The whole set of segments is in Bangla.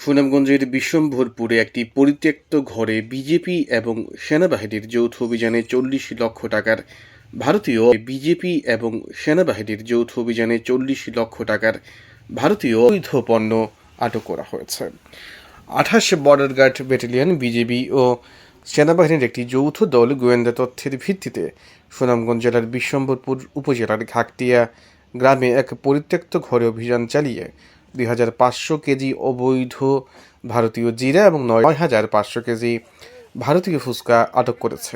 সুনামগঞ্জের বিশ্বম্ভরপুরে একটি পরিত্যক্ত ঘরে বিজেপি এবং সেনাবাহিনীর যৌথ অভিযানে ৪০ লক্ষ টাকার ভারতীয় অবৈধ পণ্য আটক করা হয়েছে। ২৮ বর্ডার গার্ড ব্যাটালিয়ন, বিজিবি ও সেনাবাহিনীর একটি যৌথ দল গোয়েন্দা তথ্যের ভিত্তিতে সুনামগঞ্জ জেলার বিশ্বম্ভরপুর উপজেলার ঘাকটিয়া গ্রামে এক পরিত্যক্ত ঘরে অভিযান চালিয়ে ২৫০০ কেজি অবৈধ ভারতীয় জিরা এবং ৯৫০০ কেজি ভারতীয় ফুচকা আটক করেছে।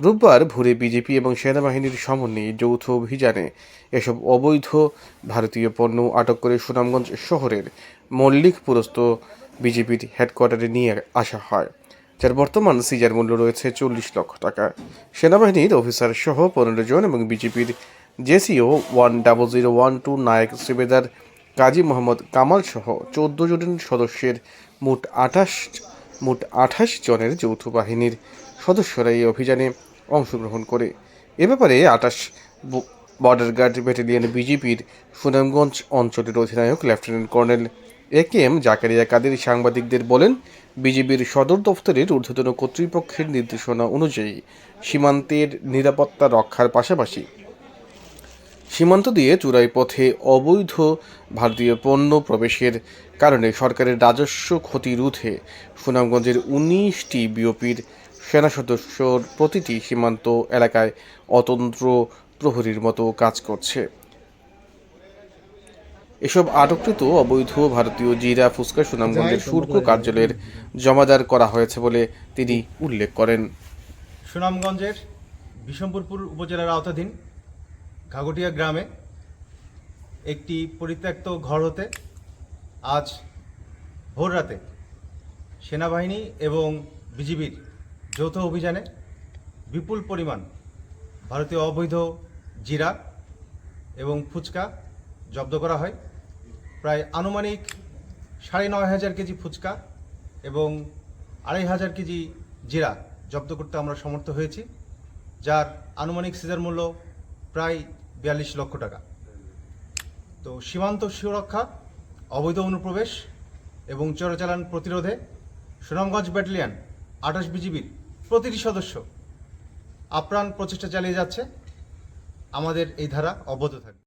রোববার ভোরে বিজেপি এবং সেনাবাহিনীর সমন্বয়ে যৌথ অভিযানে এসব অবৈধ ভারতীয় পণ্য আটক করে সুনামগঞ্জ শহরের মল্লিকপুরস্থ বিজেপির হেডকোয়ার্টারে নিয়ে আসা হয়, যার বর্তমান সিজার মূল্য রয়েছে ৪০ লক্ষ টাকা। সেনাবাহিনীর অফিসার সহ ১৫ জন এবং বিজেপির জেসিও 10012 নায়ক সুবেদার কাজী মোহাম্মদ কামাল সহ ১৪ জন সদস্যের মোট ২৮ জনের যৌথ বাহিনীর সদস্যরা এই অভিযানে অংশগ্রহণ করে। এ ব্যাপারে ২৮ বর্ডার গার্ড ব্যাটালিয়ন বিজিপির সুনামগঞ্জ অঞ্চলের অধিনায়ক লেফটেন্যান্ট কর্নেল একেএম জাকারিয়া কাদের সাংবাদিকদের বলেন, বিজিবির সদর দফতরের ঊর্ধ্বতন কর্তৃপক্ষের নির্দেশনা অনুযায়ী সীমান্তের নিরাপত্তা রক্ষার পাশাপাশি সীমান্ত দিয়ে চোরাই পথে অবৈধ ভারতীয় পণ্য প্রবেশের কারণে সরকারের রাজস্ব ক্ষতি রোধে সুনামগঞ্জের ১৯টি বিওপির সেনা সদস্যর প্রতিটি সীমান্ত এলাকায় অতন্ত্র প্রহরীর মতো কাজ করছে। এসব আটককৃত অবৈধ ভারতীয় জিরা ফুচকা সুনামগঞ্জের শুল্ক কার্যালয়ের জমাদার করা হয়েছে বলে তিনি উল্লেখ করেন। সুনামগঞ্জের বিশ্বম্ভরপুর উপজেলার আওতাধীন ঘাগটিয়া গ্রামে একটি পরিত্যক্ত ঘর হতে আজ ভোর রাতে সেনাবাহিনী এবং বিজিবির যৌথ অভিযানে বিপুল পরিমাণ ভারতীয় অবৈধ জিরা এবং ফুচকা জব্দ করা হয়। প্রায় আনুমানিক ৯৫০০ কেজি ফুচকা এবং ২৫০০ কেজি জিরা জব্দ করতে আমরা সমর্থ হয়েছি, যার আনুমানিক সিজার মূল্য প্রায় ৪২ লক্ষ টাকা। তো সীমান্ত সুরক্ষা, অবৈধ অনুপ্রবেশ এবং চোরাচালান প্রতিরোধে সুনামগঞ্জ ব্যাটালিয়ন ২৮ বিজিবির প্রতিটি সদস্য আপ্রাণ প্রচেষ্টা চালিয়ে যাচ্ছে। আমাদের এই ধারা অব্যাহত থাকবে।